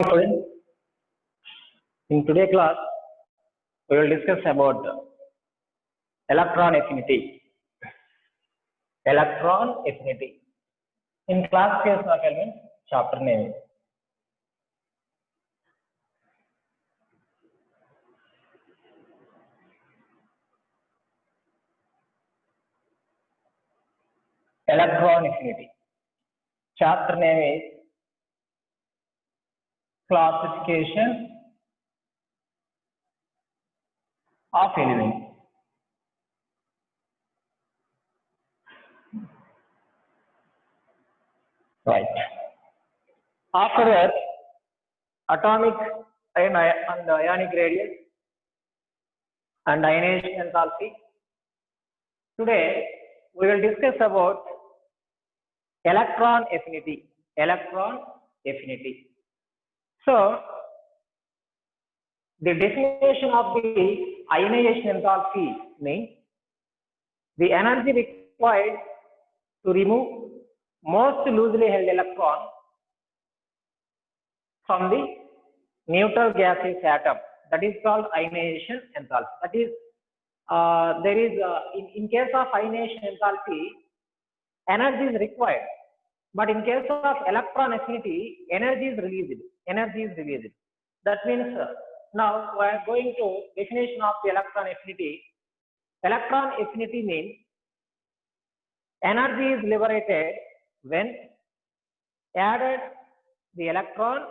Students, in today's class, we will discuss about electron affinity. Electron affinity. In class case element, chapter name. Electron affinity. Chapter name is classification of elements. Right. After that, atomic and ionic radius and ionization enthalpy. Today, we will discuss about electron affinity. Electron affinity. So, the definition of the ionization enthalpy means the energy required to remove most loosely held electron from the neutral gaseous atom. That is called ionization enthalpy. That is, there is in case of ionization enthalpy, energy is required, but in case of electron affinity, energy is released. Energy is released. That means now we are going to definition of the electron affinity. Electron affinity means energy is liberated when added the electron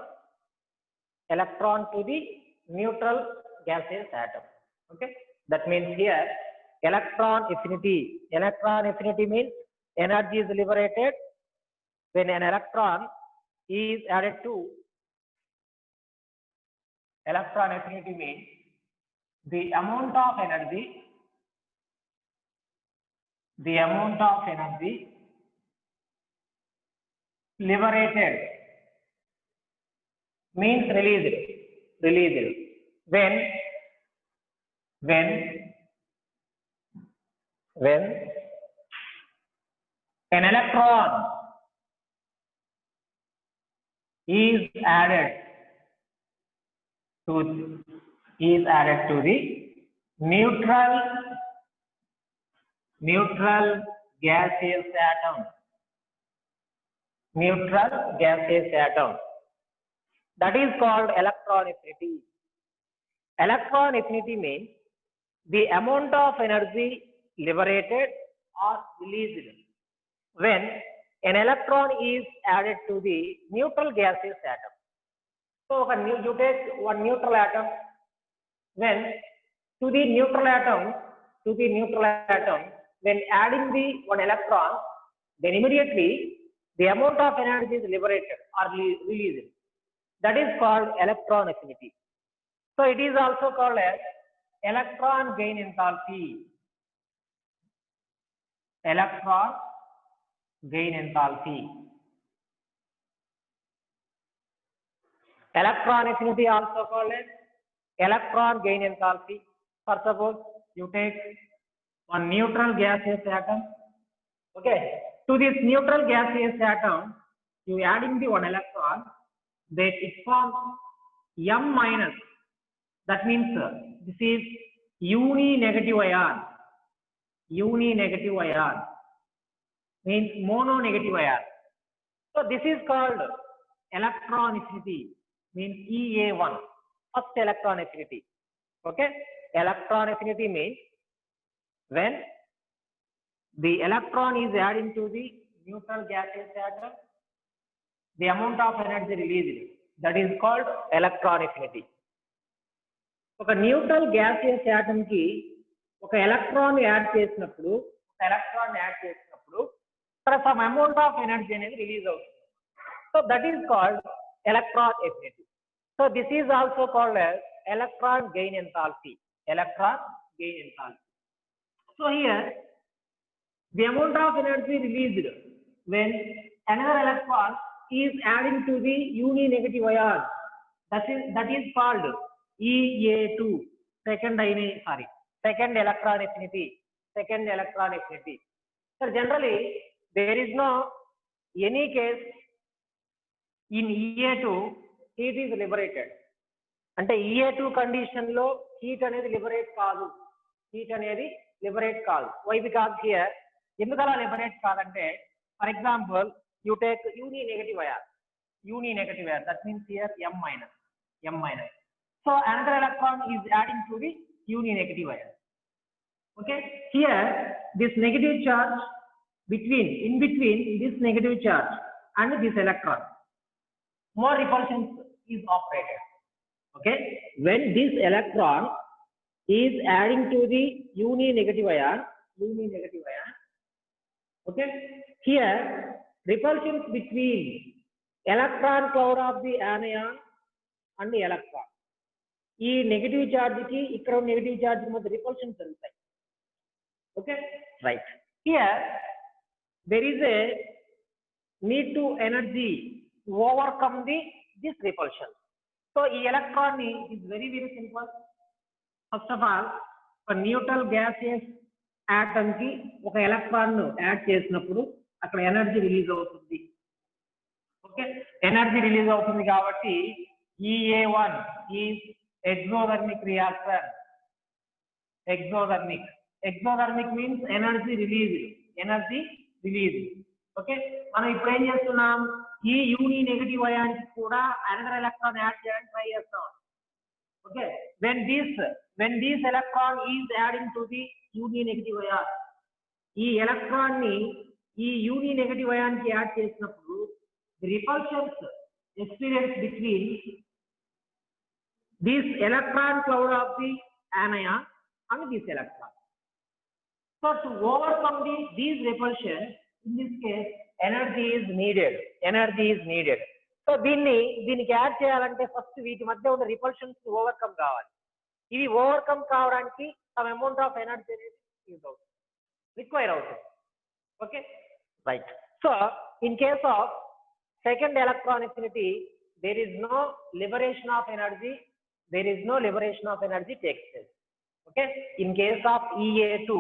to the neutral gaseous atom. Okay, that means here electron affinity. Electron affinity means energy is liberated when an electron is added to. Electron affinity means the amount of energy liberated means released when an electron is added to the neutral gaseous atom. That is called electron affinity. Electron affinity means the amount of energy liberated or released when an electron is added to the neutral gaseous atom. So when you take one neutral atom, when to the neutral atom, when adding the one electron, then immediately the amount of energy is liberated or released. That is called electron affinity. So it is also called as electron gain enthalpy. Electron gain enthalpy. Electron affinity also called as electron gain enthalpy. For suppose you take one neutral gaseous atom. Okay, to this neutral gaseous atom, you adding the one electron, then it forms M minus. That means this is uni-negative ion. Uni-negative ion means mono-negative ion. So this is called electron affinity, means EA1, first electron affinity. Okay, electron affinity means when the electron is adding to the neutral gaseous atom, the amount of energy released, that is called electron affinity. ఒక neutral gaseous atom కి ఒక electron add చేసినప్పుడు ఇక్కడ some amount of energy అనేది release అవుతుంది. So that is called electron affinity. So this is also called as electron gain enthalpy. So here the amount of energy released when another electron is adding to the uni-negative ion, that is called EA2, second electron affinity. So generally there is no any case in EA2 heat is liberated. అంటే EA2 condition లో heat అనేది liberate కాదు. Why because here ఎందుకు అలా liberate కాదంటే, for example you take uni negative ion, that means here M minus. So another electron is adding to the uni negative ion. Okay, here this negative charge in between this negative charge and this electron, more repulsion is operated. Okay, when this electron is adding to the uni negative ion, okay, here repulsions between electron cloud of the anion and the electron, ఈ negative charge కి ఇక్కడ negative charge మధ్య repulsions జరుగుతాయి. Okay, right. Here there is a need to energy to overcome this repulsion. So ఈ electron ని is very simple. First of all, ఒక neutral gaseous atom కి ఒక ఎలక్ట్రాన్ ను యాడ్ చేసినప్పుడు అక్కడ ఎనర్జీ రిలీజ్ అవుతుంది. ఓకే, ఎనర్జీ రిలీజ్ అవుతుంది కాబట్టి EA1 is exothermic reaction. Exothermic means energy released. Okay, మనం ఇప్పుడు ఏం చేస్తున్నాం, ఈ యూని నెగటివ్ అయాన్ కి కూడా అనదర్ ఎలక్ట్రాన్ యాడ్ చేయడానికి ట్రై చేస్తాం. Okay, when this electron is adding to the uni negative ion, ఈ ఎలక్ట్రాన్ ని ఈ యూని నెగటివ్ అయాన్ కి యాడ్ చేసినప్పుడు the repulsions experienced between this electron cloud of the anion and this electron. So to overcome these repulsions, in this case energy is needed. So దీనికి add చేయాలంటే first వీటి మధ్య ఉన్న repulsions overcome కావాలి. ఇవి overcome కావడానికి some amount of energy అనేది require అవుతుంది. Okay, right. So in case of second electron affinity, there is no liberation of energy takes place. Okay, in case of EA2,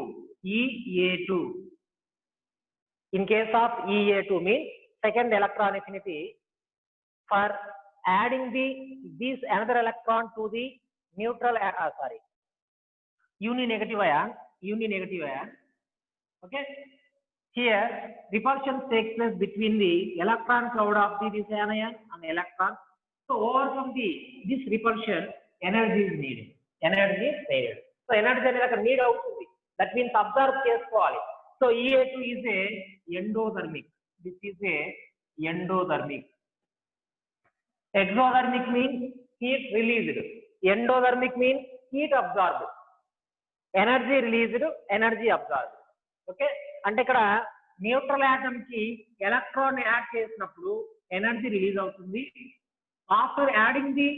means second electron affinity, for adding this another electron to the neutral uni negative ion. Okay, here repulsion takes place between the electron cloud of this anion and electron. So overcome this repulsion, energy is needed. So energy అనేది అక్కడ need అవుతుంది. That means observe చేసుకోవాలి. So EA2 is a endothermic. This is a endothermic. Exothermic means heat released. Endothermic means heat absorbed. Energy released, energy absorbed. Okay, అంటే ఇక్కడ neutral atom కి electron add చేసినప్పుడు energy release అవుతుంది. After adding the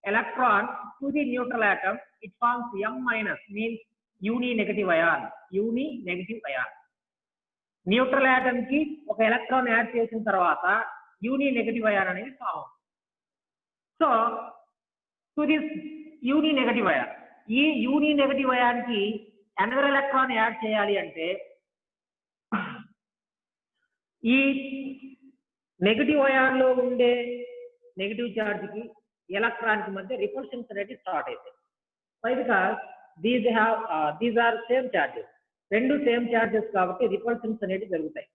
electron to the neutral atom, it forms M minus, means uni negative ion. Neutral atom కి ఒక electron add చేసిన తర్వాత uni negative ion అనేది ఫామ్ అవుతుంది. So to this uni negative ion, ఈ uni negative ion కి another electron add చేయాలి అంటే ఈ నెగటివ్ అయాన్ లో ఉండే నెగటివ్ చార్జ్ కి ఎలక్ట్రాన్ కి మధ్య రిపల్షన్స్ అనేది స్టార్ట్ అవుతాయి. Why because these are same charges, రెండు సేమ్ చార్జెస్ కాబట్టి రిపల్షన్స్ అనేది జరుగుతాయి.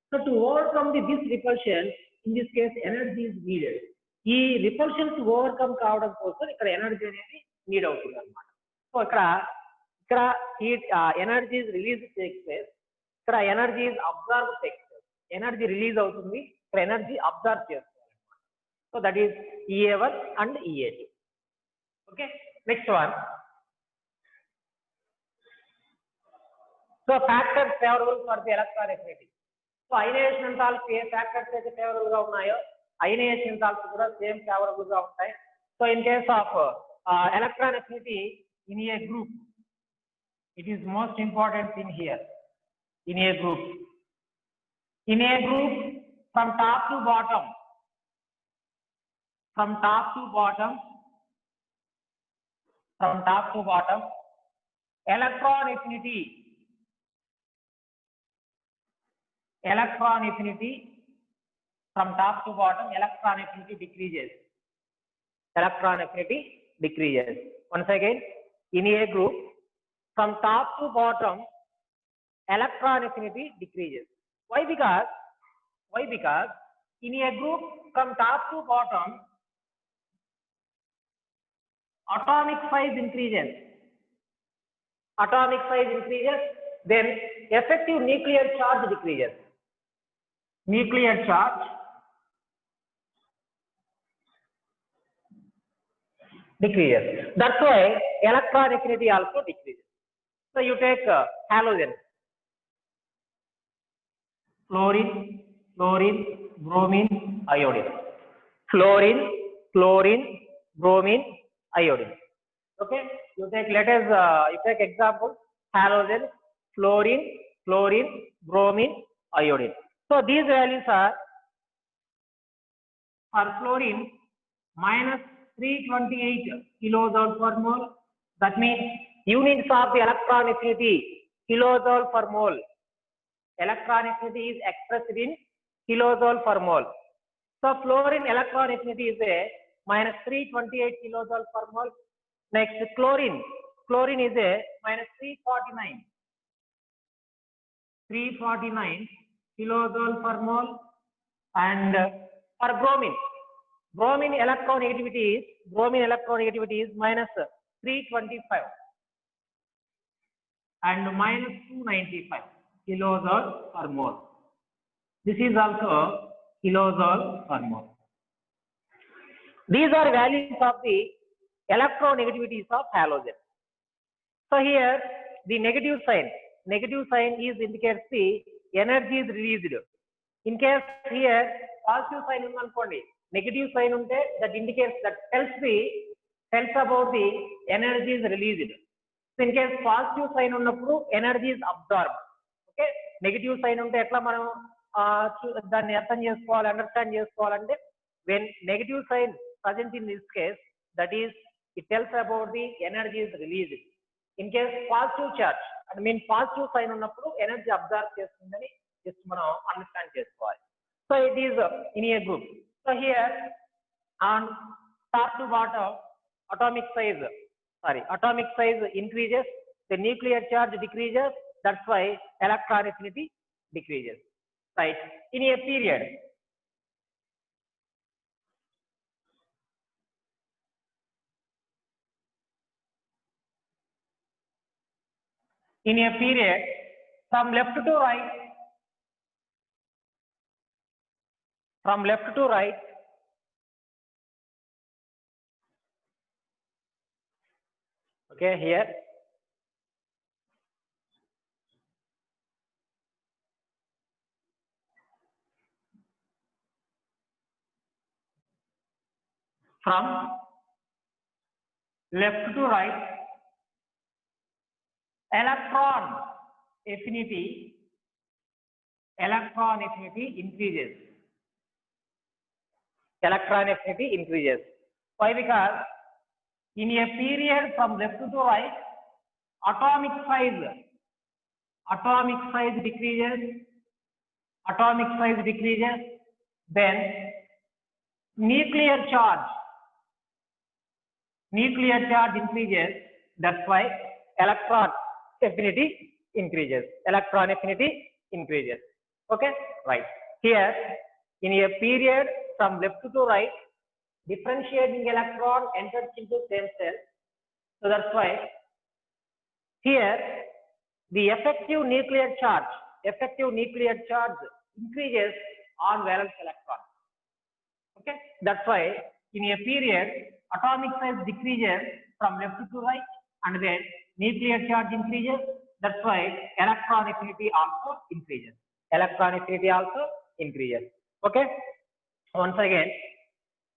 So to overcome this repulsion, in this case energy is needed. ఈ రిపల్షన్స్ ఓవర్కమ్ కావడం కోసం ఇక్కడ ఎనర్జీ అనేది నీడ్ అవుతుంది అనమాట. సో ఇక్కడ heat energy is release takes place, ఇక్కడ energy is absorb takes place. Energy release అవుతుంది, ఇక్కడ ఎనర్జీ అబ్జర్వ్ చేస్తుంది. So that is EA1 and EA2. Okay, next one. So factors favorable for the electron affinity. So ionization enthalpy A factors అయితే favourable గా ఉన్నాయో ionization enthalpy కూడా same favourable గా ఉంటాయి. So in case of electron affinity in a group, it is most important thing here. In a group from top to bottom, electron affinity from top to bottom, electron affinity decreases. electron affinity decreases. Once again, in a group, from top to bottom, electron affinity decreases. Why? Because in a group from top to bottom, atomic size increases. Atomic size increases, then effective nuclear charge decreases. Nuclear charge decreases. That's why electron affinity also decreases. So you take halogen, fluorine, bromine, iodine. Fluorine, bromine, iodine. Okay, you take, you take example, halogen, fluorine, bromine, iodine. So these values are, for fluorine, minus 328 kilojoule per mole. That means units of the electron affinity, kilojoule per mole. Electron affinity is expressed in kilojoule per mole. So fluorine electron affinity is a minus 328 kilojoule per mole. Next, chlorine is a minus 349 kilojoule per mole. And for bromine electron negativity is minus 325 and minus 295 kilojoule per mole. This is also kilojoule per mole. These are values of the electronegativities of halogen. So here the negative sign is indicates the energy is released. In case here positive sign unkondi, negative sign unte, that indicates, that tells about the energy is released. So in case positive sign unnappudu energy is absorbed. Okay, negative sign unte etla manam danni artham chesukovali, understand chesukovalante, when negative sign present in this case, that is, it tells about the energy is released. In case positive charge, I mean positive sign unnappudu energy absorb chestundani just మనం understand చేసుకోవాలి. So it is in a group. So here on top to bottom, atomic size increases, the nuclear charge decreases. That's why electron affinity decreases. Right? In a period, from left to right, okay, here from left to right, electron affinity increases. Electron affinity increases. Why? Because in a period from left to right, atomic size decreases. Then nuclear charge increases. That's why electron affinity increases. Okay, right. Here in a period from left to right, differentiating electron enters into same cell. So that's why here the effective nuclear charge increases on valence electron. Okay, that's why in a period atomic size decreases from left to right, and then nuclear charge increases. That's why electron affinity also increases. Okay, once again,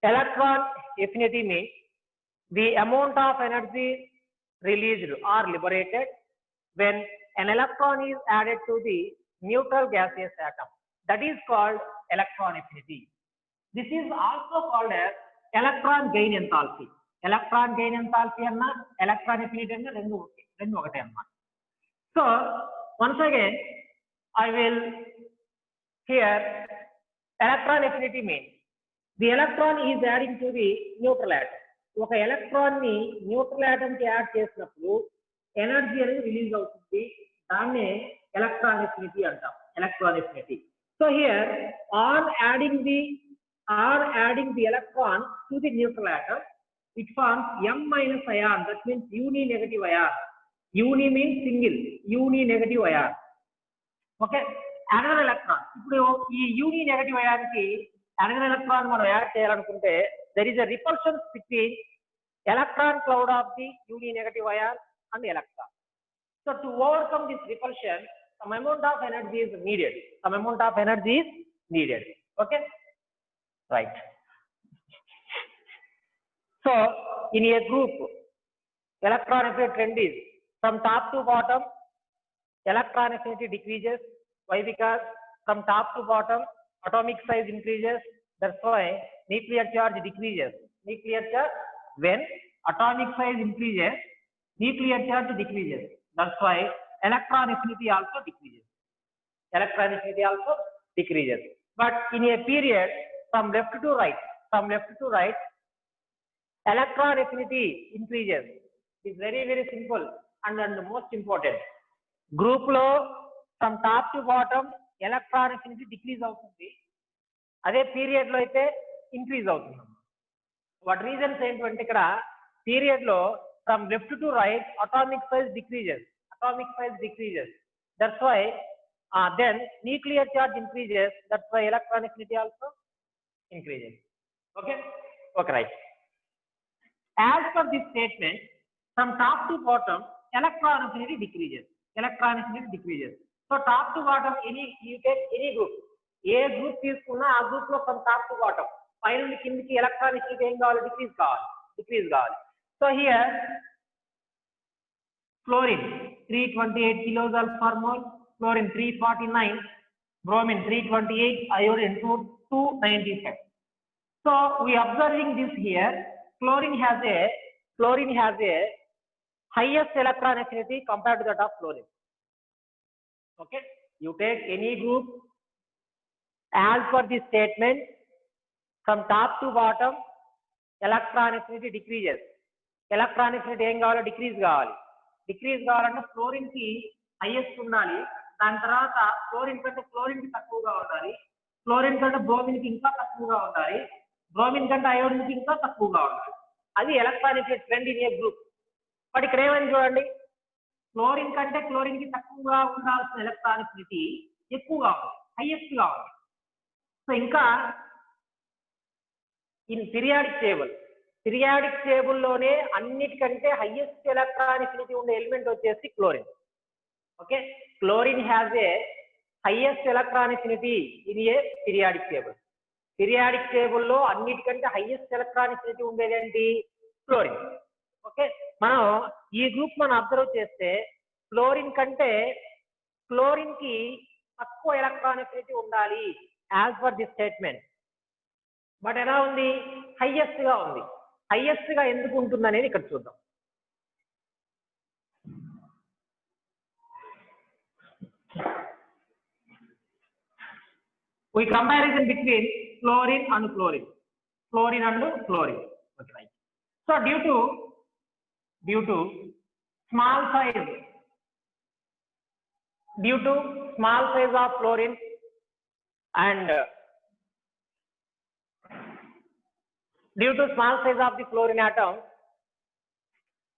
electron affinity means the amount of energy released or liberated when an electron is added to the neutral gaseous atom. That is called electron affinity. This is also called as electron gain enthalpy. Electron gain enthalpy anna electron affinity anna rendu okate anna. So once again, I will here, electron affinity means the electron is adding to the neutral atom. ఒక electron ని neutral atom కి add చేసినప్పుడు energy అనేది release అవుతుంది. దాన్నే electron affinity అంటాం. Electron affinity. So here on adding the electron to the neutral atom, it forms M minus ion. That means uni negative ion. Uni means single. Uni negative ion. Okay. Another electron. ఇప్పుడు ఈ uni negative ion కి another electron మనం add చేయాలనుకుంటే there is a repulsion between electron cloud of the uni negative ion and electron. So to overcome this repulsion, some amount of energy is needed. Some amount of energy is needed. Okay. Right. So in a group, electron affinity trend is from top to bottom, electron affinity decreases. Why? Because from top to bottom, atomic size increases. That's why nuclear charge decreases. Nuclear charge, when atomic size increases, nuclear charge decreases. That's why electron affinity also decreases. Electron affinity also decreases. But in a period from left to right, electron affinity increases. It is very, very simple and most important. Group లో from top to bottom electron affinity decrease అవుతుంది. అదే period లో అయితే increase అవుతుంది. What reasons ఏంటంటే ఇక్కడ period లో from left to right atomic size decreases. That's why then nuclear charge increases. That's why electron affinity also increases. Okay, right. As per this statement, from top to bottom electron affinity decreases. So top to bottom, you take any group, A group తీసుకున్నా ఆ group లో from top to bottom పై నుండి కిందికి electron affinity ఏం కావాలి? Decrease కావాలి. So here fluorine 328 kilojoules per mole, fluorine 349, bromine 328, iodine 295. So we observing this here. Fluorine has a highest electron affinity compared to that of fluorine. Okay, you take any group, as per this statement, from top to bottom electron affinity decreases. Electron affinity ఏం కావాలి? Decrease కావాలంటే fluorine కి highest ఉండాలి. దాని తర్వాత fluorine కంటే కి తక్కువగా ఉండాలి. ఫ్లోరిన్ కంటే బ్రోమిన్ కి ఇంకా తక్కువగా ఉండాలి. బ్రోమిన్ కంటే అయోడిన్ కి ఇంకా తక్కువగా ఉండాలి. అది electron affinity trend in a group. But ఇక్కడ ఏమని చూడండి, ఫ్లోరిన్ కంటే క్లోరిన్ కి తక్కువగా ఉండాల్సిన ఎలక్ట్రాన్ affinity ఎక్కువగా ఉంది, హైయెస్ట్ గా ఉంది. సో ఇంకా ఇన్ పీరియాడిక్ టేబుల్ లోనే అన్నిటికంటే హైయెస్ట్ ఎలక్ట్రాన్ affinity ఉండే ఎలిమెంట్ వచ్చేసి chlorine. Okay, chlorine has A highest electron affinity in a periodic table లో అన్నిటికంటే హైయెస్ట్ ఎలక్ట్రాన్ affinity ఉండేది ఏంటి? క్లోరిన్. ఓకే, మనం ఈ గ్రూప్ మనం అబ్జర్వ్ చేస్తే క్లోరిన్ కి తక్కువ ఎలక్ట్రాన్ affinity ఉండాలి as per this statement. But ఎలా ఉంది? హైయెస్ట్ గా ఉంది. హైయెస్ట్ గా ఎందుకు ఉంటుంది అనేది ఇక్కడ చూద్దాం. We comparison between fluorine and chlorine. Okay, right. So due to small size of fluorine and due to small size of the fluorine atom,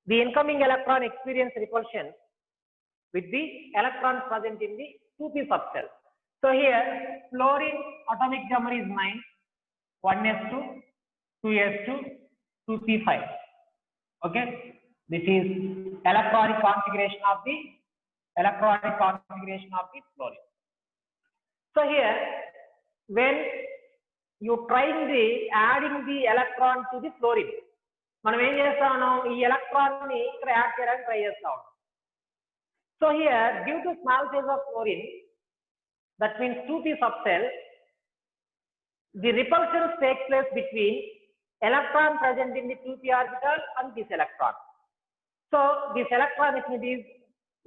the incoming electron experience repulsion with the electrons present in the 2p subshell. So here fluorine atomic number is 9, 1s2, 2s2, 2p5. Okay, this is electronic configuration of the fluorine. So here when you trying the adding the electron to the fluorine, మనం ఏం చేస్తాము? ఈ electron ని ఇక్కడ add చేయడానికి try చేస్తాము. So here due to small size of fluorine, that means 2p subshell, the repulsion takes place between electron present in the 2p orbital and this electron. So this electron affinity is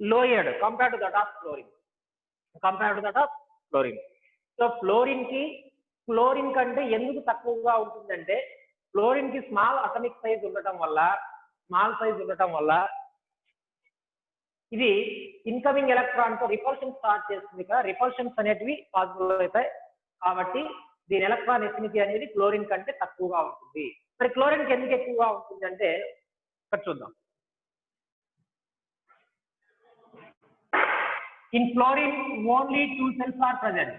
lowered compared to that of fluorine. So fluorine కంటే ఎందుకు తక్కువగా ఉంటుందంటే fluorine కి small atomic size ఉండటం వల్ల ఇది incoming electron తో repulsion start చేస్తుంది కదా, రిపల్షన్స్ అనేటివి పాసిబుల్ అవుతాయి. కాబట్టి దీని ఎలక్ట్రాన్ ఎఫినిటీ అనేది క్లోరిన్ కంటే తక్కువగా ఉంటుంది. మరి క్లోరిన్ కి ఎందుకు ఎక్కువగా ఉంటుంది అంటే ఇక్కడ చూద్దాం. In chlorine only 2 cells are present.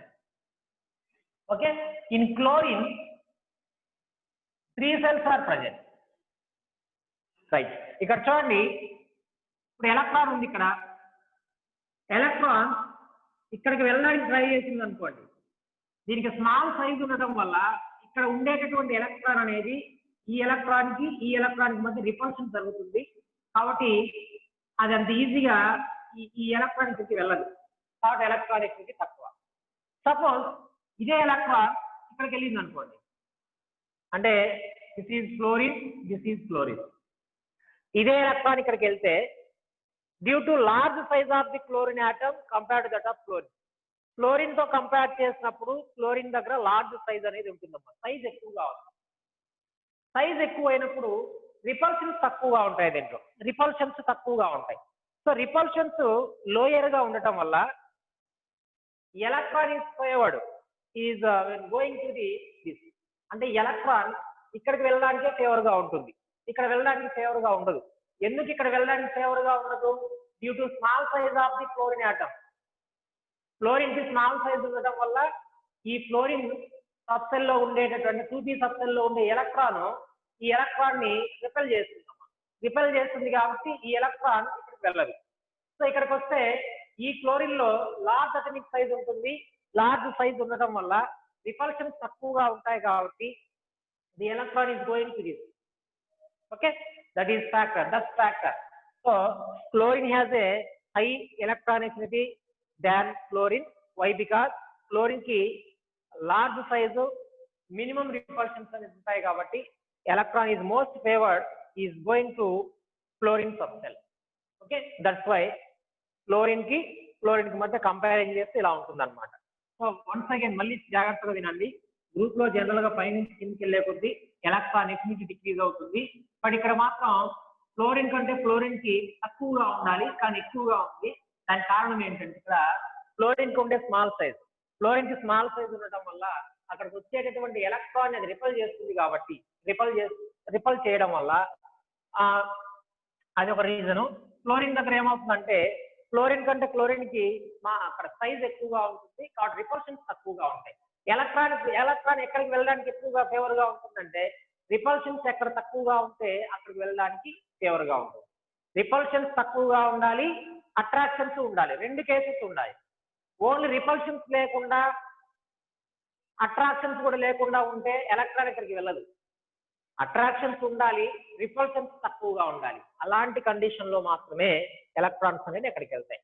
Okay, in chlorine 3 cells are present. Right, ఇక్కడ చూడండి, ఇప్పుడు ఎలక్ట్రాన్ ఉంది, ఇక్కడ ఎలక్ట్రాన్ ఇక్కడికి వెళ్ళడానికి ట్రై చేసింది అనుకోండి. దీనికి స్మాల్ సైజ్ ఉండటం వల్ల ఇక్కడ ఉండేటటువంటి ఎలక్ట్రాన్ అనేది ఈ ఎలక్ట్రాన్ కి మధ్య రిపల్షన్ జరుగుతుంది. కాబట్టి అది అంత ఈజీగా ఈ ఎలక్ట్రాన్ కి వెళ్ళదు. కాబట్టి ఎలక్ట్రాన్ ఎఫినిటీ తక్కువ. సపోజ్ ఇదే ఎలక్ట్రాన్ ఇక్కడికి వెళ్ళింది అనుకోండి, అంటే దిస్ ఈజ్ ఫ్లోరిన్, ఇదే ఎలక్ట్రాన్ ఇక్కడికి వెళ్తే due to large size of the chlorine atom compared to that of fluorine తో కంపేర్ చేసినప్పుడు క్లోరిన్ దగ్గర లార్జ్ సైజ్ అనేది ఉంటుందమ్మా. సైజ్ ఎక్కువగా ఉంటుంది. సైజ్ ఎక్కువ అయినప్పుడు రిపల్షన్స్ తక్కువగా ఉంటాయి. దీంట్లో రిపల్షన్స్ తక్కువగా ఉంటాయి. సో రిపల్షన్స్ లోయర్ గా ఉండటం వల్ల electron is favoured is going to this, అంటే ఎలక్ట్రాన్ ఇక్కడికి వెళ్ళడానికే ఫేవర్ గా ఉంటుంది, ఇక్కడ వెళ్ళడానికి ఫేవర్ గా ఉండదు. ఎందుకు ఇక్కడ వెళ్ళడానికి ఫేవర్ గా ఉండదు? Due to small size of the chlorine atom. Fluorine కి స్మాల్ సైజ్ ఉండటం వల్ల ఈ ఫ్లోరిన్ సబ్సెల్ లో ఉండేటటువంటి 2p సబ్సెల్ లో ఉండే ఎలక్ట్రాన్ ఈ ఎలక్ట్రాన్ ని రిపెల్ చేస్తుంది కాబట్టి ఈ ఎలక్ట్రాన్ ఇక్కడికి వెళ్ళదు. సో ఇక్కడికి వస్తే ఈ క్లోరిన్ లో లార్జ్ అటామిక్ సైజ్ ఉంటుంది. లార్జ్ సైజ్ ఉండటం వల్ల రిపల్షన్స్ తక్కువగా ఉంటాయి కాబట్టి the electron is going to this. Okay, that is that factor. So chlorine has a high electron affinity than fluorine. Why? Because fluorine కి లార్జ్ సైజు, మినిమం రిపల్షన్స్ అనేది ఉంటాయి కాబట్టి electron is most favoured is going to fluorine subshell. Okay, that's why fluorine కి మధ్య comparing చేస్తే ఇలా ఉంటుంది అనమాట. సో వన్స్ అగైన్ మళ్ళీ జాగ్రత్తగా వినండి. గ్రూప్ లో జనరల్ గా పైనుంచి కిందకి వెళ్ళే కొద్దీ ఎలక్ట్రాన్ ఎఫినిటీ డిక్రీజ్ అవుతుంది. బట్ ఇక్కడ మాత్రం ఫ్లోరిన్ కంటే ఫ్లోరిన్ కి తక్కువగా ఉండాలి, కానీ ఎక్కువగా ఉంది. దాని కారణం ఏంటంటే ఇక్కడ ఫ్లోరిన్ కి ఉండే స్మాల్ సైజ్, ఫ్లోరిన్ కి స్మాల్ సైజ్ ఉండటం వల్ల అక్కడికి వచ్చేటటువంటి ఎలక్ట్రాన్ అది రిపల్ చేస్తుంది కాబట్టి రిపల్ చేయడం వల్ల అది ఒక రీజను. ఫ్లోరిన్ దగ్గర ఏమవుతుందంటే ఫ్లోరిన్ కంటే క్లోరిన్ కి అక్కడ సైజ్ ఎక్కువగా ఉంటుంది కాబట్టి రిపల్షన్స్ తక్కువగా ఉంటాయి. ఎలక్ట్రాన్ ఎక్కడికి వెళ్ళడానికి ఎక్కువగా ఫేవర్ గా ఉంటుందంటే రిపల్షన్స్ ఎక్కడ తక్కువగా ఉంటే అక్కడికి వెళ్ళడానికి ఫేవర్ గా ఉంటుంది. రిపల్షన్స్ తక్కువగా ఉండాలి, అట్రాక్షన్స్ ఉండాలి, రెండు కేసెస్ ఉండాలి. ఓన్లీ రిపల్షన్స్ లేకుండా అట్రాక్షన్స్ కూడా లేకుండా ఉంటే ఎలక్ట్రాన్ ఇక్కడికి వెళ్ళదు. అట్రాక్షన్స్ ఉండాలి, రిపల్షన్స్ తక్కువగా ఉండాలి. అలాంటి కండిషన్ లో మాత్రమే ఎలక్ట్రాన్స్ అనేది ఎక్కడికి వెళ్తాయి.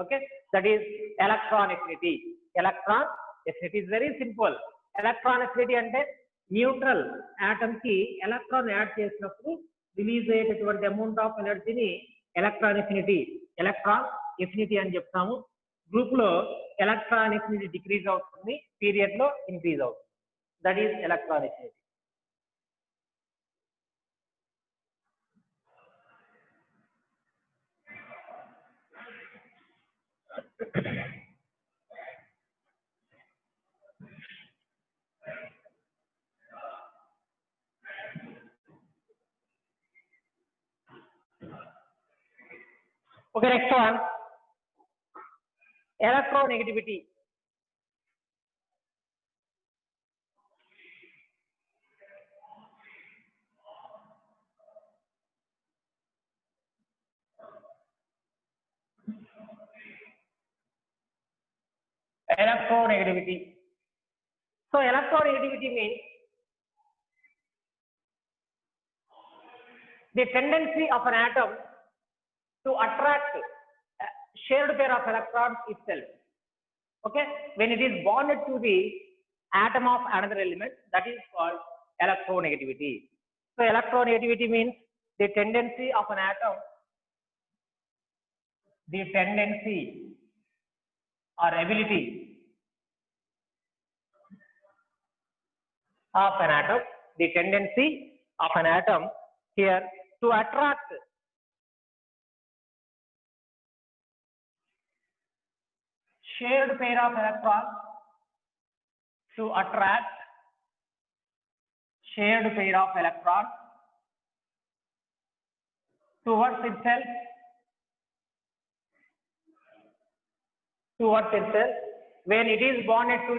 Okay, that is electron affinity. Electron affinity is very simple. Electron affinity అంటే న్యూట్రల్ ఆటమ్ కి ఎలక్ట్రాన్ యాడ్ చేసినప్పుడు రిలీజ్ అయ్యేటటువంటి అమౌంట్ ఆఫ్ ఎనర్జీని ఎలక్ట్రాన్ ఎఫినిటీ అని చెప్తాము. గ్రూప్ లో ఎలక్ట్రాన్ ఎఫినిటీ డిక్రీజ్ అవుతుంది, పీరియడ్ లో ఇంక్రీజ్ అవుతుంది. That is electron affinity. Okay, next one, electronegativity. Electronegativity. So electronegativity means the tendency of an atom to attract a shared pair of electrons itself. Okay, when it is bonded to the atom of another element, that is called electronegativity. So electronegativity means the tendency of an atom, the tendency or ability of an atom the tendency of an atom here to attract shared pair of electrons, to attract shared pair of electrons towards itself, when it is bonded to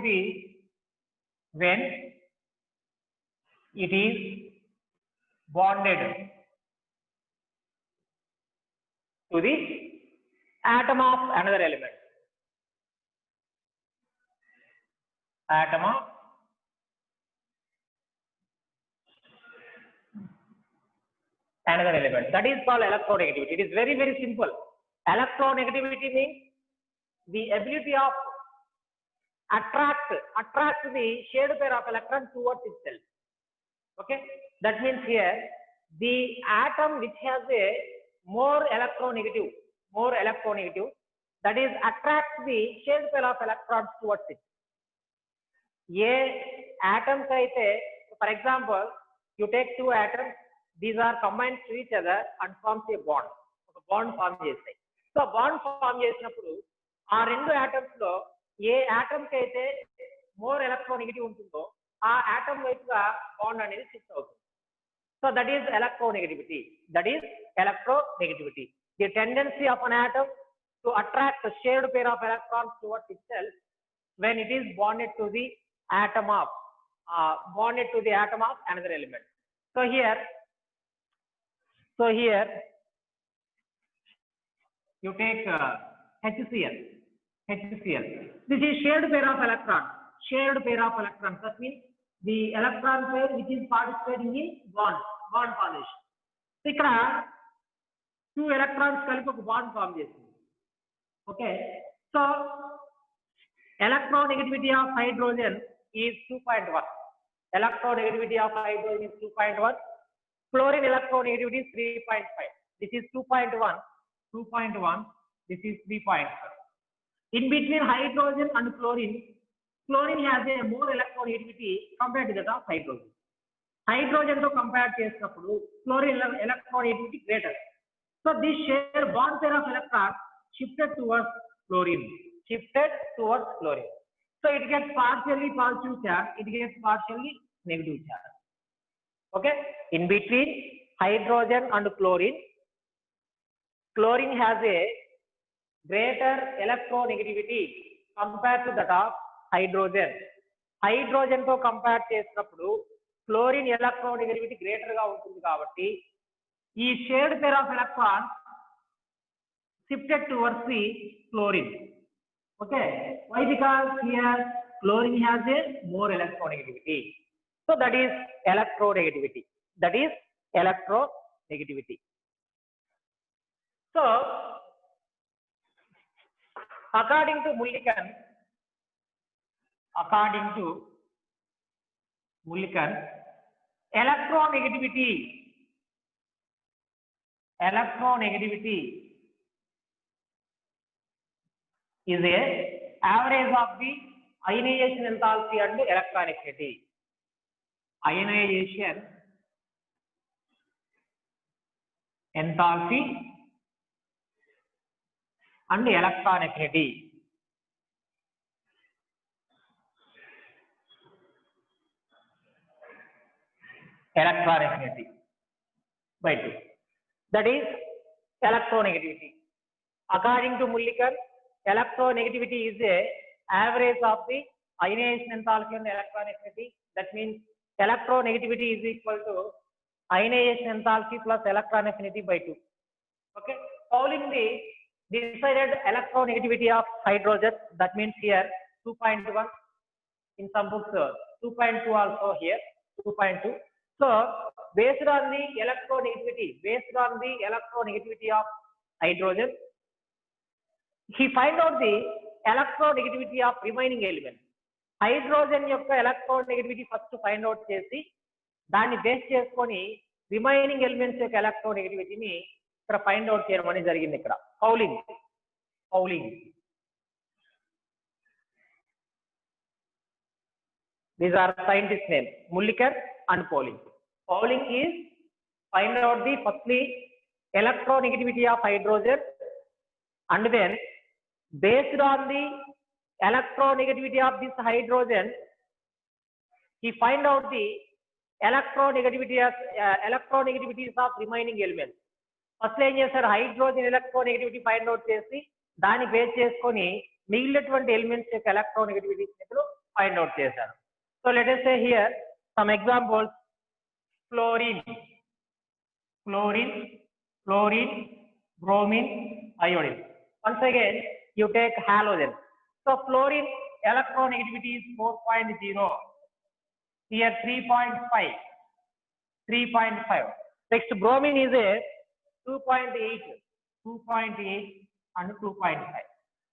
the atom of another element. Atom of another element. That is called electronegativity. It is very, very simple. Electronegativity means the ability of attract the shared pair of electron towards itself. Okay, that means here the atom which has a more electronegative, that is attracts the shared pair of electrons towards it. A atoms aithe, for example, you take two atoms, these are combined to each other and forms a bond. Bond form chestayi. So bond form chesinappudu aa rendu atoms lo A atom కి అయితే more electronegative ఉంటుందో ఆ atom వైపుగా bond అనేది shift అవుతుంది. So that is electronegativity. The tendency of an atom to attract a shared pair of electrons towards itself when it is bonded to the atom of another element. So here you take HCl. This is shared pair of electrons. That means the electron pair which is participating in bond formation. ఇక్కడ two electrons కలిపి ఒక bond form చేస్తుంది. Okay, so electronegativity of hydrogen is 2.1. Chlorine electronegativity is 3.5. This is 2.1. This is 3.5. In between hydrogen and chlorine has a more electronegativity compared to that of hydrogen. Hydrogen to compare చేసినప్పుడు chlorine electronegativity greater. So this share bond pair of electrons shifted towards chlorine. So it gets partially positive charge, it gets partially negative charge. Okay, in between hydrogen and chlorine has a greater electronegativity compared to that of hydrogen. Hydrogen తో compare చేసినప్పుడు chlorine electronegativity greater గా ఉంటుంది కాబట్టి ఈ shared pair of electrons shifted towards the chlorine. Okay, why? Because here chlorine has a more electronegativity. So that is electronegativity. So according to Mulliken, electronegativity is a average of the ionization enthalpy and electron affinity. Ionization enthalpy and electron affinity. By 2. That is electronegativity. According to Mulliken, electronegativity is a average of the ionization enthalpy and electron affinity. That means electronegativity is equal to ionization enthalpy plus electron affinity by 2. Okay, Pauling the decided electronegativity of hydrogen. That means here 2.1, in some books 2.2 also, here 2.2. So based on the electronegativity of hydrogen, he find out the electronegativity of remaining elements. Hydrogen యొక్క electronegativity first find out చేసి దాన్ని base చేసుకొని remaining elements యొక్క electronegativity ని ఇక్కడ find out చేయడం అనేది జరిగింది. ఇక్కడ పౌలింగ్ these are scientist name. Mulliken and Pauling. Pauling is find out the firstly electronegativity of hydrogen, and then based on the electronegativity of this hydrogen, he find out the electronegativities of remaining elements. First ఏం చేశారు, hydrogen electronegativity find out చేసి దాన్ని base చేసుకొని మిగిలినటువంటి elements యొక్క electronegativity find out చేశారు. So let us say here some examples: fluorine, bromine, iodine. Once again you take halogen. So fluorine electronegativity is 4.0, here 3.5. Next bromine is a 2.8 and 2.5.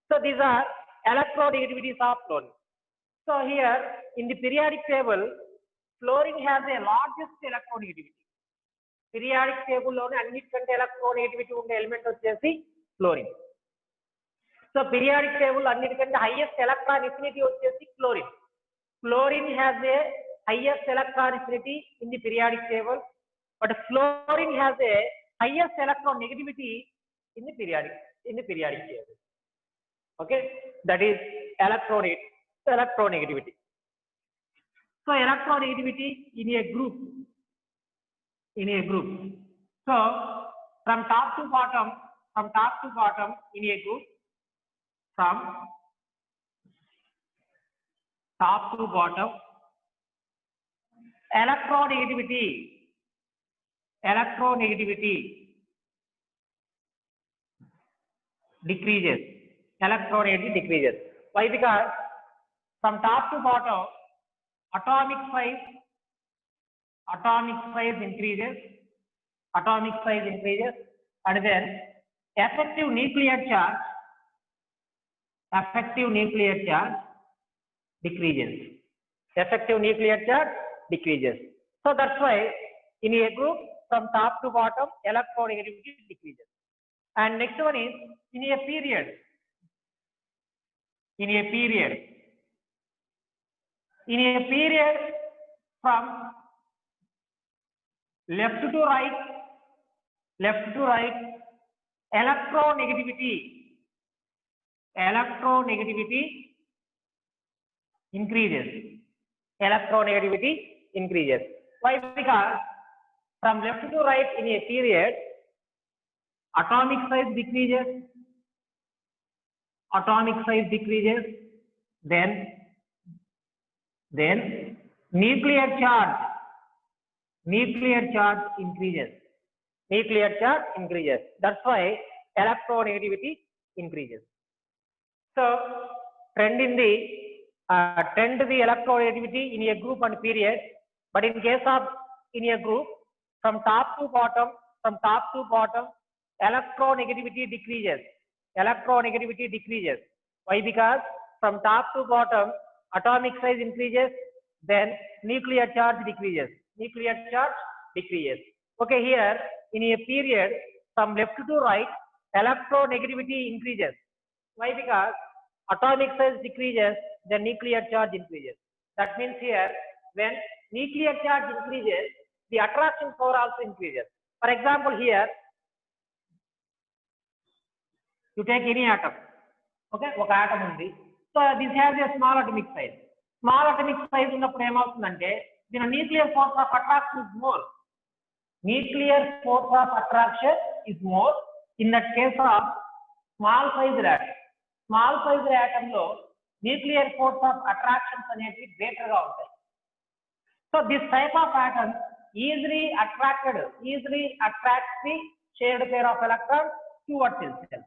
So these are electronegativities of fluorine. So here in the periodic table, fluorine has a largest electronegativity. Periodic table lone annitikante electronegativity unde element vachesi fluorine. So periodic table annitikante highest electron affinity vachesi fluorine. Fluorine has a highest electron affinity in the periodic table, but fluorine has a highest electronegativity in the periodic table. Okay, that is electronegativity. So electronegativity in a group. So from top to bottom in a group, from top to bottom, electronegativity decreases. Electronegativity decreases. Why? Because from top to bottom, atomic size increases, and then effective nuclear charge decreases. So that's why in a group from top to bottom electronegativity decreases. And next one is in a period from left to right electronegativity increases. Why? Because from left to right in a period, atomic size decreases, then nuclear charge increases. That's why electronegativity increases. So trend the electronegativity in a group and period, but in case of in a group from top to bottom electronegativity decreases. Why? Because from top to bottom atomic size increases, then nuclear charge decreases. Okay, here in a period from left to right electronegativity increases. Why? Because atomic size decreases, then nuclear charge increases. That means here when nuclear charge increases, the attraction power also increases. For example, here you take any atom. Okay, oka atom undi. So this has a small atomic size. Small atomic size ఉన్నప్పుడు ఏమవుతుందంటే దీని nuclear force of attraction is more. In that case of small sized atom లో nuclear force of attractions అనేవి greater గా ఉంటాయి. So this type of atom easily attracts the shared pair of electrons towards itself.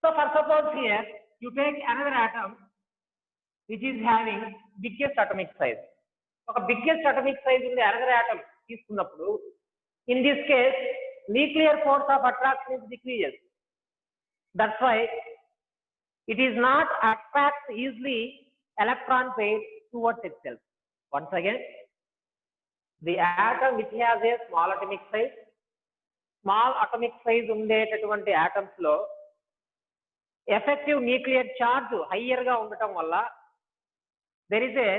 So for suppose here you take another atom which is having biggest atomic size. ఒక biggest atomic size in the another atom తీసుకున్నప్పుడు in this case nuclear force of attraction is decreases. That's why it is not attract easily electron pair towards itself. Once again, the atom which has a small atomic size ఉండేటటువంటి atoms లో effective nuclear charge higher గా ఉండటం వల్ల there is a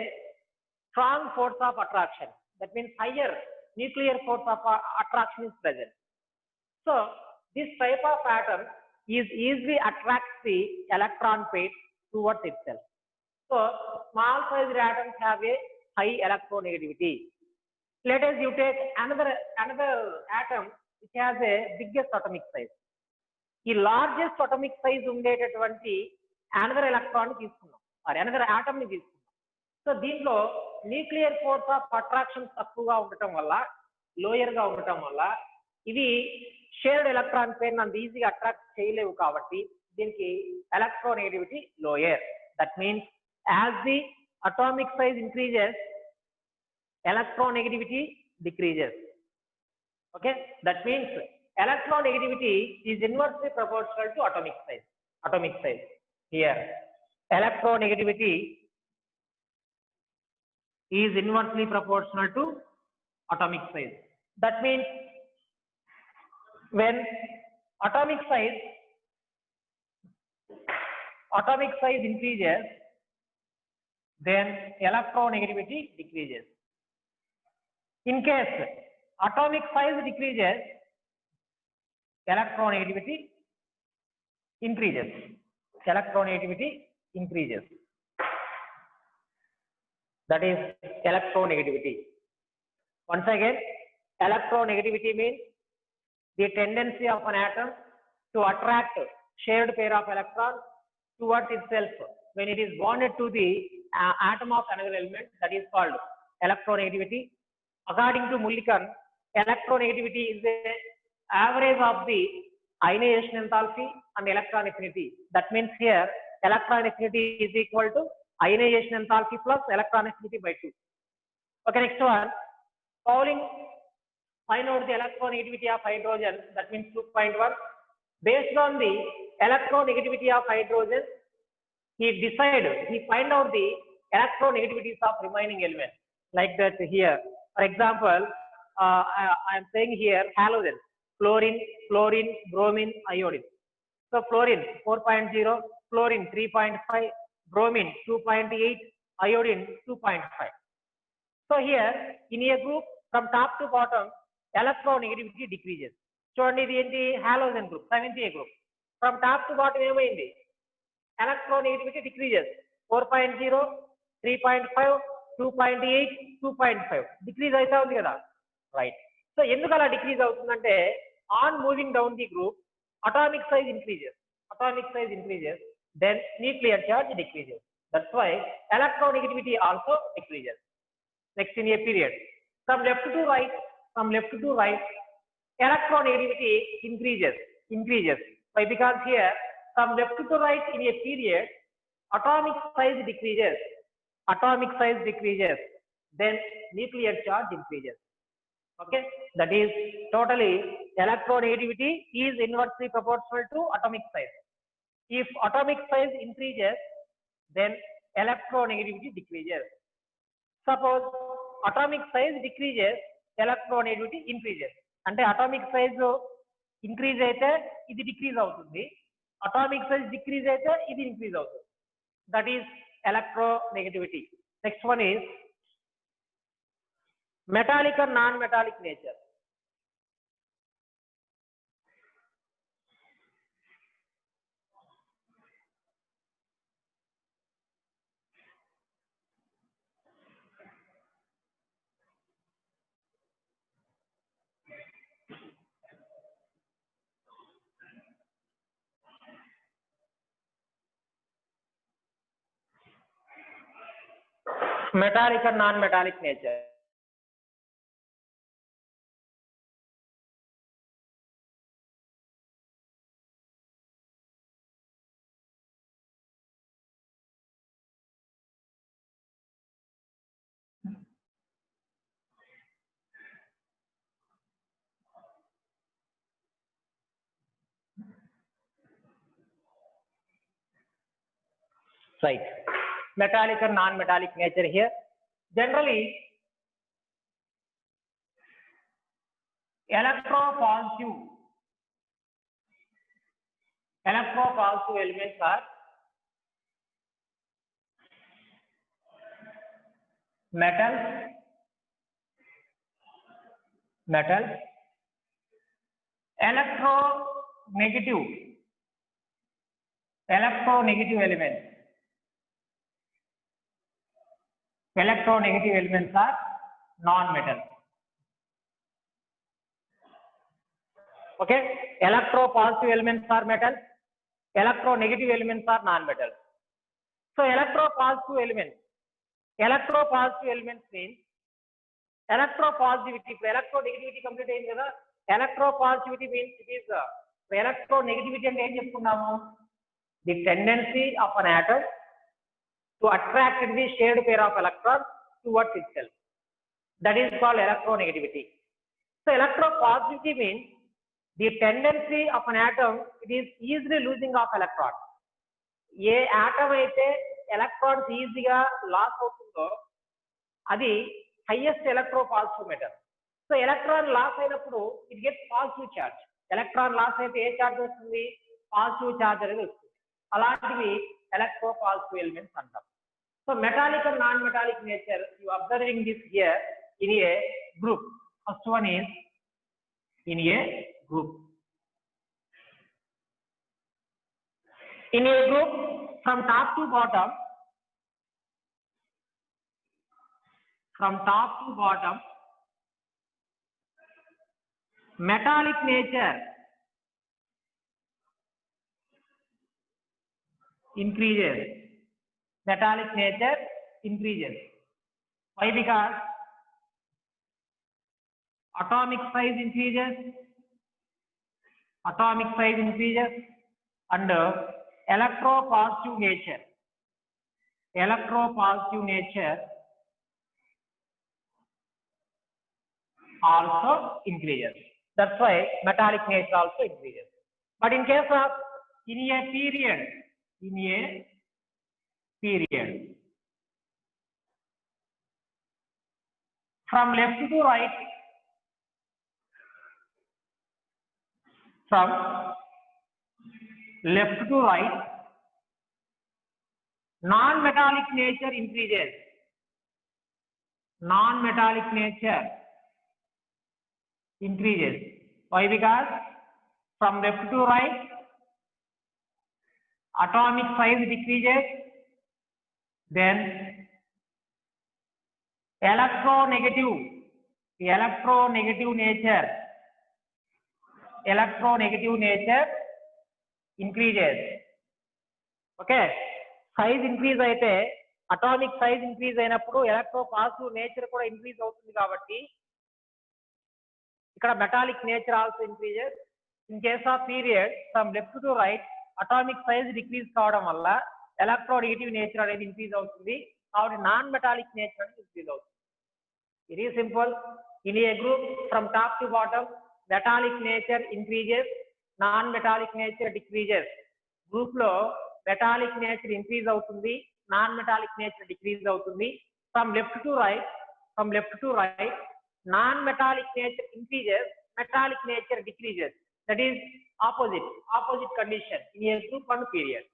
strong force of attraction. That means higher nuclear force of attraction is present. So this type of atom is easily attracts the electron pair towards itself. So small sized atoms have a high electronegativity. Let us you take another atom which has a biggest atomic size. The largest atomic size ఉండేటటువంటి another electron తీసుకున్నాం or another atom ని తీసుకున్నాం. So దీంట్లో nuclear force of attraction తక్కువగా ఉండటం వల్ల lower గా ఉండటం వల్ల ఇవి షేర్డ్ ఎలక్ట్రాన్ పేర్ అంత ఈజీగా అట్రాక్ట్ చేయలేవు కాబట్టి దీనికి electronegativity lower. That means as the atomic size increases electronegativity decreases. Okay, that means electronegativity is inversely proportional to atomic size. Atomic size here, electronegativity is inversely proportional to atomic size. That means when atomic size increases, then electronegativity decreases. In case atomic size decreases, electronegativity increases. Electronegativity increases. That is electronegativity. Once again, electronegativity means the tendency of an atom to attract shared pair of electrons towards itself when it is bonded to the atom of another element. That is called electronegativity. According to Mulliken, electronegativity is the average of the ionization enthalpy and electron affinity. That means here electron affinity is equal to ionization enthalpy plus electron affinity by 2. Okay, next one. Pauling find out the electronegativity of hydrogen. That means 2.1. Based on the electronegativity of hydrogen, he find out the electronegativities of remaining elements. Like that here. For example, I am saying here halogen, chlorine, bromine, iodine. So fluorine 4.0, chlorine 3.5, bromine 2.8, iodine 2.5. So here in a group from top to bottom, electronegativity decreases. చూడండి ఇది ఏంటి halogen group 7th A group. From top to bottom ఏమైంది? Electronegativity decreases 4.0, 3.5, 2.8, 2.5 decrease అవుతా ఉంది కదా, right. So ఎందుకు అలా decrease అవుతుందంటే on moving down the group atomic size increases, then nuclear charge decreases. That's why electronegativity also decreases. Next in a period, from left to right, electronegativity increases. Why? Because here from left to right in a period, atomic size decreases, then nuclear charge increases. Okay, that is totally electronegativity is inversely proportional to atomic size. If atomic size increases, then electronegativity decreases. Suppose atomic size decreases, electronegativity increases. అంటే atomic size increase అయితే ఇది decrease అవుతుంది, atomic size decrease అయితే ఇది increase అవుతుంది. That is electronegativity. Next one is metallic or non-metallic nature. Metallic or non-metallic nature. Right. Metallic or non-metallic nature here. Generally, electropositive elements are metals, metals. Electronegative elements. Electronegative elements are non-metals. Okay, electropositive elements are metals, electronegative elements are non-metals. So electropositive elements means electropositivity. Electronegativity complete అయింది కదా. Electropositivity means it is electronegativity అంటే ఏం చెప్పుకున్నాము? The tendency of an atom to attract the shared pair of electrons towards itself. That is called electronegativity. So electropositivity means the tendency of an atom, it is easily losing of electrons. A atom అయితే electrons ఈజీగా loss అవుతుందో అది highest electropositive metal. So electron loss అయినప్పుడు it gets positive charge. Electron loss అయితే ఏ charge వస్తుంది? Positive charge అనేది వస్తుంది. అలాంటివి electropositive elements అంటాం. So metallic and non-metallic nature, you observing this here in a group. First one is in a group. In a group, from top to bottom, metallic nature increases. Metallic nature increases. Why? Because atomic size increases. Atomic size increases and electropositive nature. Electropositive nature also increases. That's why metallic nature also increases. But in case of in a period, from left to right, non-metallic nature increases. Non-metallic nature increases. Why? Because from left to right, atomic size decreases, then electronegative nature increases. Okay, size increase అయితే atomic size increase అయినప్పుడు electropositive nature కూడా increase అవుతుంది కాబట్టి ఇక్కడ metallic nature also increases. In case of period from left to right, atomic size decrease కావడం వల్ల electronegative nature అనేది increase అవుతుంది. కాబట్టి non-metallic nature అనేది increase అవుతుంది. It is simple. In a group from top to bottom, metallic nature increases, non-metallic nature decreases. Group లో metallic nature increase అవుతుంది, non-metallic nature decrease అవుతుంది. From left to right, non-metallic nature increases, metallic nature decreases. That is opposite condition in a group and period.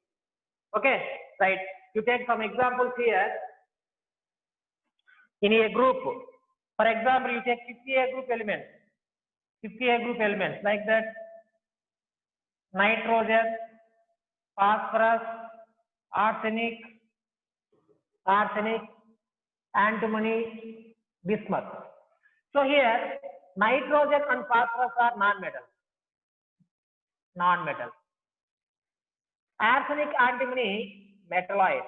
Okay, right. You take some examples here. In a group, for example, you take 50 A group elements like that: nitrogen, phosphorus, arsenic, antimony, bismuth. So here nitrogen and phosphorus are non-metal. Arsenic, antimony, metalloid.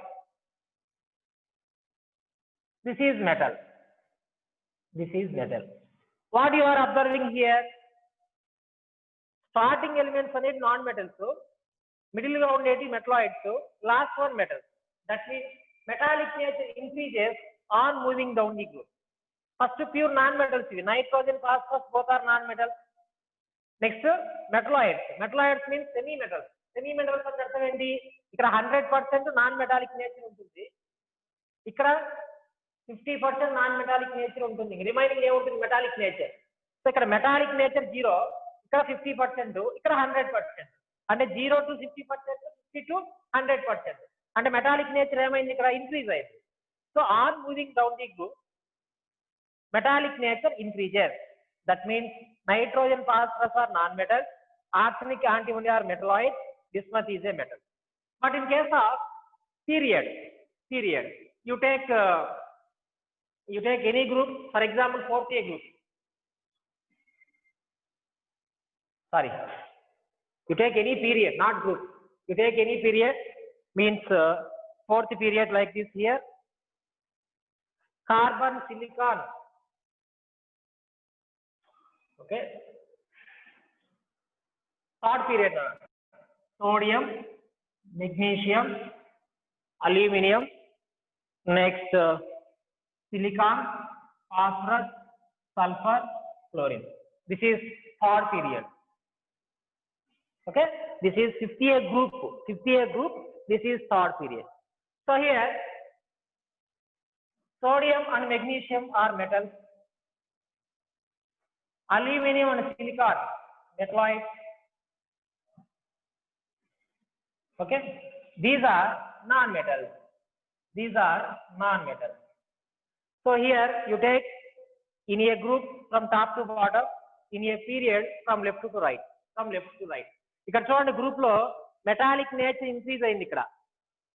This is metal. What you are observing here, starting elements are non-metals, middle ga undeti metalloids, last one metal. That means metallic nature increases on moving down the group. First pure non-metals, nitrogen, phosphorus, both are non-metals. Next metalloids. Metalloids means semi-metals. Semi-metals అంటే అర్థం ఏంటి? ఇక్కడ 100% non-metallic nature ఉంటుంది, ఇక్కడ 50% non-metallic nature ఉంటుంది, remaining ఏముంటుంది? Metallic nature. So ఇక్కడ metallic nature 0, ఇక్కడ 50%, ఇక్కడ 100%. అంటే 0 to 50%, 50 to 100%. అంటే మెటాలిక్ నేచర్ ఏమైంది? ఇక్కడ ఇంక్రీజ్ అయింది. So on moving down the group, metallic nature increases. That means nitrogen, phosphorus are non-metals, arsenic, antimony are metalloids, bismuth is a metal. But in case of period, you take any group, for example, 4th group. Sorry, you take any period, not group. You take any period, means 4th period like this here. Carbon, silicon. Okay. 3rd period, sodium, magnesium, aluminum, next silicon, phosphorus, sulfur, chlorine. This is 3rd period. Okay, this is 50th group. 50th group. This is 3rd period. So here, sodium and magnesium are metals. Aluminum and silicon, metalloids. Okay, these are non-metals. These are non-metals. So here you take in a group from top to bottom, in a period from left to right. From left to right. ఇక్కడ చూడండి group లో metallic nature increase అయింది. ఇక్కడ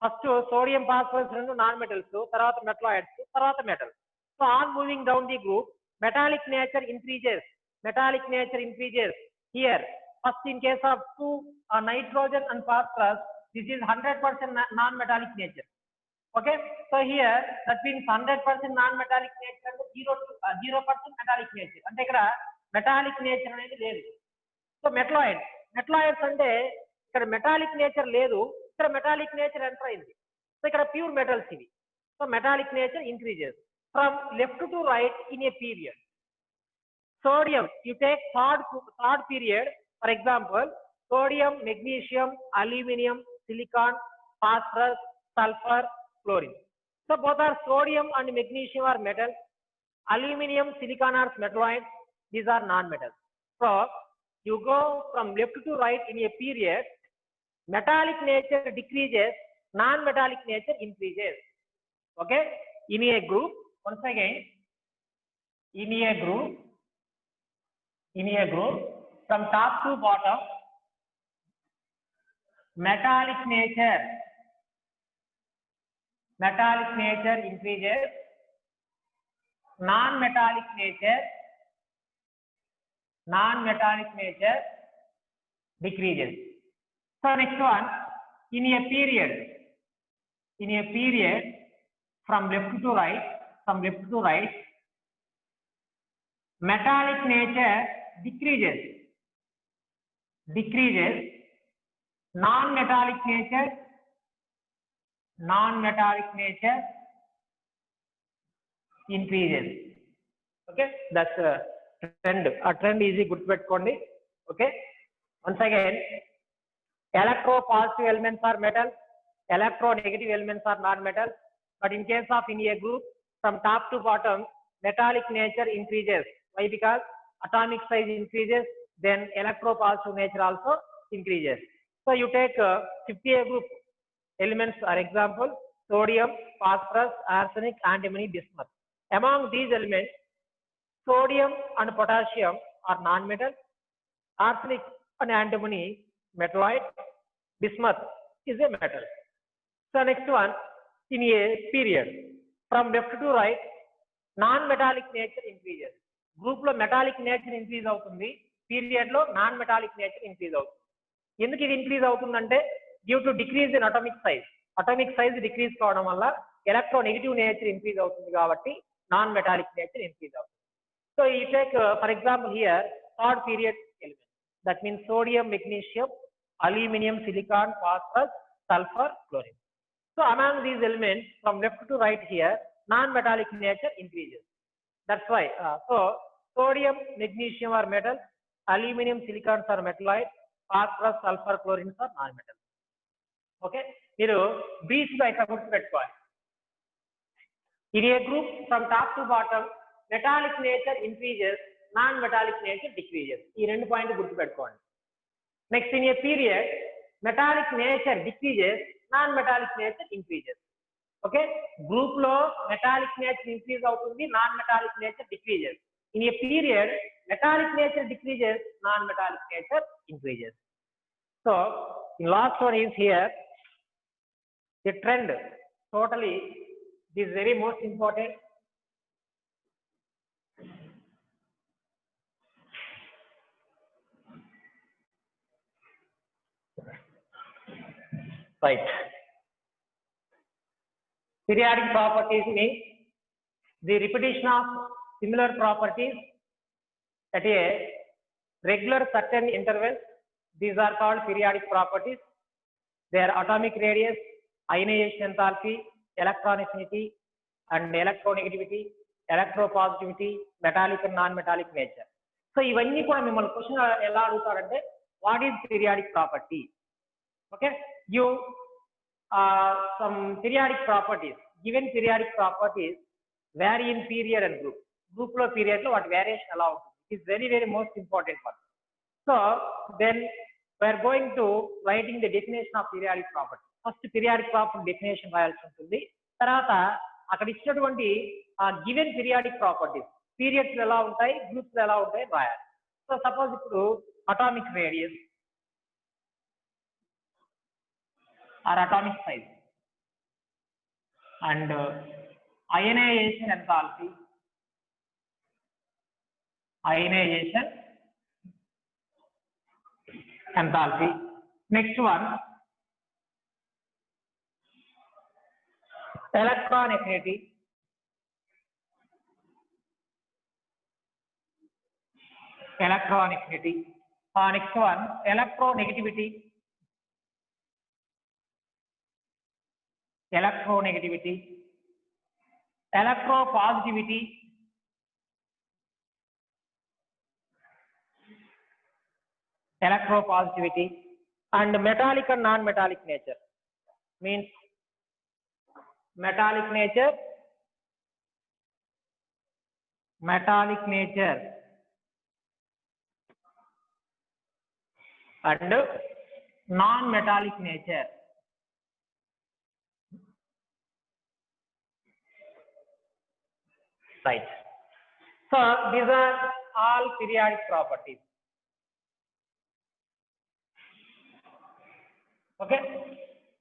first sodium phosphorus రెండు non metals, తర్వాత metalloids, తర్వాత metal. So on moving down the group metallic nature increases. Metallic nature increases here. First in case of 2 nitrogen and phosphorus, this is 100% non-metallic nature. Okay, so here that means 100% non-metallic nature and 0% metallic nature. అంటే ఇక్కడ metallic nature అనేది లేదు. So metalloids అంటే ఇక్కడ metallic nature లేదు, ఇక్కడ metallic nature enter అయింది. So ఇక్కడ ప్యూర్ మెటల్స్ ఇవి. So metallic nature increases from left to right in a period. Sodium, you take third period, for example, sodium, magnesium, aluminum, silicon, phosphorus, sulfur, chlorine. So both are sodium and magnesium are metals. Aluminum, silicon are metalloids. These are non-metals. So you go from left to right in a period, metallic nature decreases, non-metallic nature increases. Okay, in a group, once again, in a group from top to bottom, metallic nature increases, non-metallic nature decreases. So next one, in a period from left to right, metallic nature decreases, non-metallic nature increases. Okay, that's a trend. A trend is good pettukondi. Okay, once again, electropositive elements are metals, electronegative elements are non-metals. But in case of in a group from top to bottom, metallic nature increases. Why? Because atomic size increases, then electropositive nature also increases. So you take 50 group elements are example: sodium, phosphorus, arsenic, antimony, bismuth. Among these elements, sodium and potassium are non-metals, arsenic and antimony metalloid, bismuth is a metal. So next one, in a period from left to right, non-metallic nature increases. Group lo metallic nature increase అవుతుంది, period లో non metallic nature increase అవుతుంది. ఎందుకు ఇది increase అవుతుందంటే due to decrease in atomic size decrease కావడం వల్ల electronegative nature increase అవుతుంది కాబట్టి నాన్ మెటాలిక్ నేచర్ ఇంక్రీజ్ అవుతుంది. సో ఈ take for example here third period element, that means sodium, magnesium, aluminum, silicon, phosphorus, sulfur, chlorine. So among these elements from left to right here, non-metallic nature increases. That's why so sodium, magnesium are metals, aluminum, silicons are metalloids, phosphorus, sulfur, chlorine are non-metals. Okay, మీరు brief గా ఇక్కడ గుర్తుపెట్టుకోవాలి. In a group from top to bottom, metallic nature increases, non-metallic nature decreases. ఈ రెండు పాయింట్లు గుర్తుపెట్టుకోండి. Next, in a period, metallic nature decreases, non-metallic nature increases. Okay, group లో metallic nature increase అవుతుంది, non-metallic nature decreases. In a period, metallic nature decreases, non-metallic nature increases. So in last one is here the trend. Totally, this is very most important. Right. Periodic properties means the repetition of similar properties at a regular certain intervals. These are called periodic properties. Their atomic radius, ionization enthalpy, electron affinity, and electronegativity, electropositivity, metallic and non-metallic nature. So, ఇవన్నీ కూడా మిమ్మల్ని question ఎలా అడుగుతారంటే what is periodic property? Okay, you some periodic properties, given periodic properties vary in period and group. Group లో period లో వాటి variation ఎలా ఉంటుంది? It is very very most important one. So then we are going to writing the definition of periodic property. First periodic property definition రాయాల్సి ఉంటుంది. తర్వాత అక్కడ ఇచ్చినటువంటి given periodic properties periods ఎలా ఉంటాయి, groups ఎలా ఉంటాయి రాయాలి. సో సపోజ్ ఇప్పుడు atomic radius or atomic size and ionization enthalpy, next one electron affinity, next one electronegativity, electropositivity, and metallic and non-metallic nature. Means metallic nature and non-metallic nature. Right. So these are all periodic properties. Okay.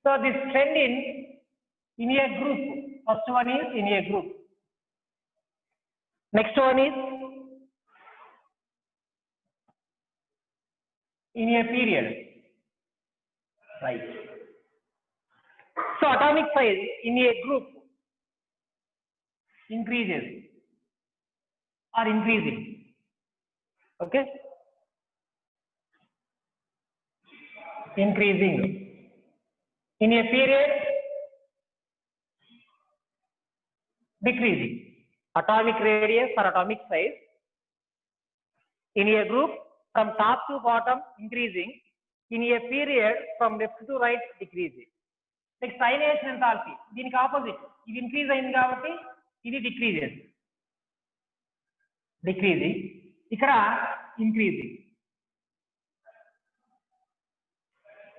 So this trend in a group. First one is in a group. Next one is in a period. Right. So atomic size in a group increases or increasing. Okay. Increasing. In a period, decreasing. Atomic radius or atomic size in a group from top to bottom increasing, in a period from left to right decreasing. Next ionization enthalpy, దీనికి opposite, ఇది increase అయింది కాబట్టి ఇది decreases, ఇక్కడ increasing.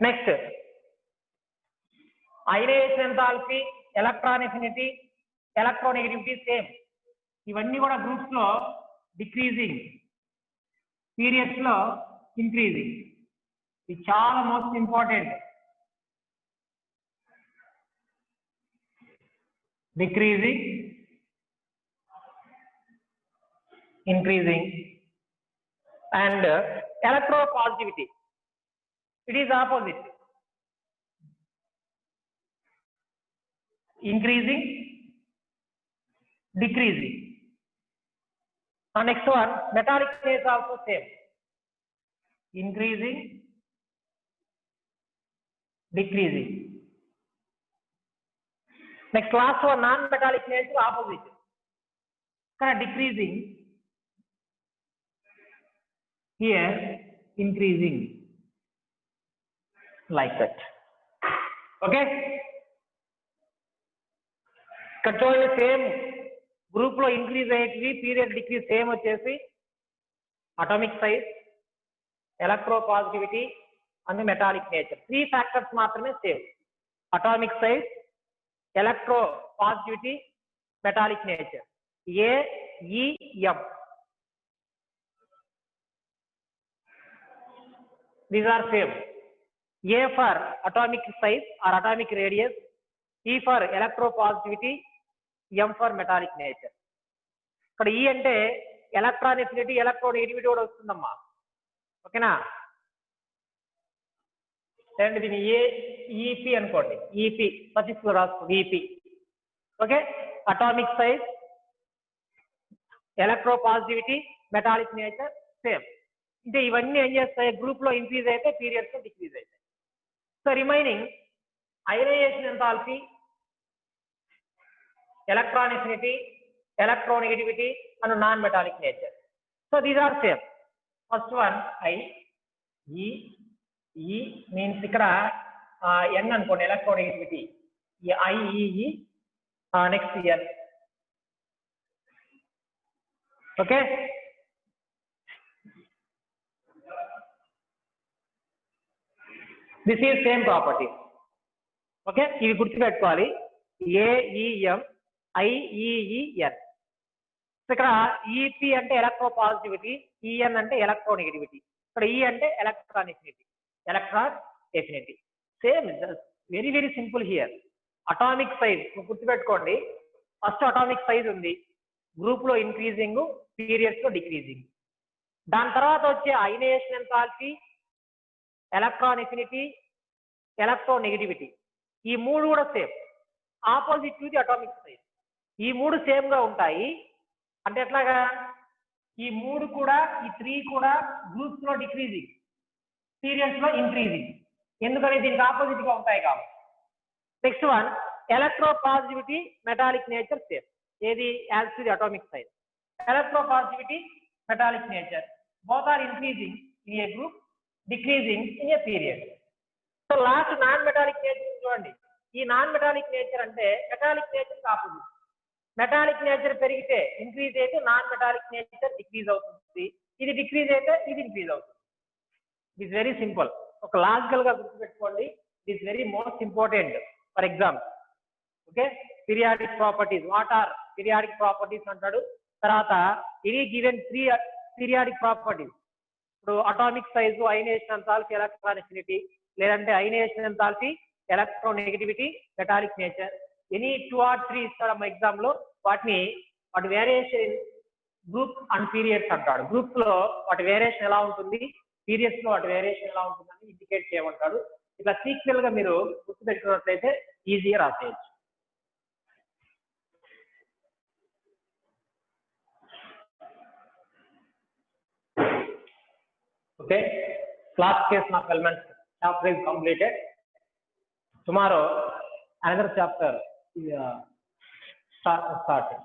Next ionization enthalpy, electron affinity, electronegativity same. ఇవన్నీ కూడా groups లో decreasing, periods లో ఇంక్రీజింగ్. ఇది చాలా most important. Decreasing, increasing and electropositivity, it is opposite, increasing, decreasing. And next one metallic is also same, increasing, decreasing. Next last one non-metallic nature opposite, decreasing, here increasing, like that. Okay, control same group lo increase ayeti, period decrease same vachesi atomic size, electropositivity and metallic nature. Three factors maatrame same: atomic size, electropositivity, metallic nature. A, E, M. These are same. A for atomic size or atomic radius, E for electropositivity, M for metallic nature. ఇక్కడ E అంటే electron affinity, electronegativity కూడా వస్తుందమ్మా. ఓకేనా? And దీని EP అనుకోండి, EP suffix లో రాసుకోండి, EP. Okay, atomic size, electropositivity, metallic nature same. అంటే ఇవన్నీ ఏం చేస్తాయి, గ్రూప్ లో ఇంక్రీజ్ అయితే పీరియడ్స్ లో డిక్రీజ్ అవుతాయి. So remaining ionization enthalpy, electron affinity, electronegativity and non metallic nature. So these are same. First one I, E means ఇక్కడ N అనుకోండి, electronegativity, IEE, next N. Okay, this is same property. Okay, ఇవి గుర్తుపెట్టుకోవాలి, ఏఈఎం, ఐఈఈఎన్. ఇక్కడ EP అంటే ఎలక్ట్రోపాజిటివిటీ, EN అంటే electronegativity, ఇక్కడ ఈ అంటే electron affinity, electron affinity. Same, very very simple here. Atomic size గుర్తుపెట్టుకోండి, ఫస్ట్ అటామిక్ సైజ్ ఉంది, గ్రూప్ లో ఇంక్రీజింగ్, పీరియడ్స్ లో డిక్రీజింగ్. దాని తర్వాత వచ్చే ionisation enthalpy, electron affinity, electronegativity, ఈ మూడు కూడా same, opposite to the atomic size. ఈ మూడు సేమ్ గా ఉంటాయి. అంటే ఎట్లాగా, ఈ మూడు కూడా, ఈ త్రీ కూడా గ్రూప్స్ లో డిక్రీజింగ్, పీరియడ్స్ లో ఇంక్రీజింగ్. ఎందుకని, దీనికి ఆపోజిట్ గా ఉంటాయి కాబట్టి. Next one electropositivity, metallic nature same. ఏది, as to the atomic size. Electropositivity, metallic nature both are increasing in a group, decreasing in a period. So last non metallic nature చూడండి. ఈ non metallic nature అంటే metallic nature opposite. Metallic nature పెరిగితే increase అయితే non metallic nature decrease అవుతుంది, ఇది decrease అయితే ఇది increase అవుతుంది. It very simple. ఒక లాజికల్ గా గుర్తుపెట్టుకోండి, it is very most important for example. Okay, periodic properties, what are periodic properties అంటాడు. తర్వాత any given three periodic properties, ఇప్పుడు atomic size, ionization enthalpy, electron affinity, లేదంటే ionisation enthalpy, electronegativity, metallic nature, any 2 or 3 ఇస్తాడమ్మ exam లో. వాటి variation group and periods అంటాడు. Groups లో వాటి వేరియేషన్ ఎలా ఉంటుంది, పీరియడ్స్ లో వాటి వేరియేషన్ ఎలా ఉంటుందని ఇండికేట్ చేయమంటాడు. ఇట్లా సీక్వెల్ గా మీరు గుర్తుపెట్టుకున్నట్లయితే ఈజీగా రాసేయచ్చు. Okay, classification of elements chapter is completed. Tomorrow another chapter is started.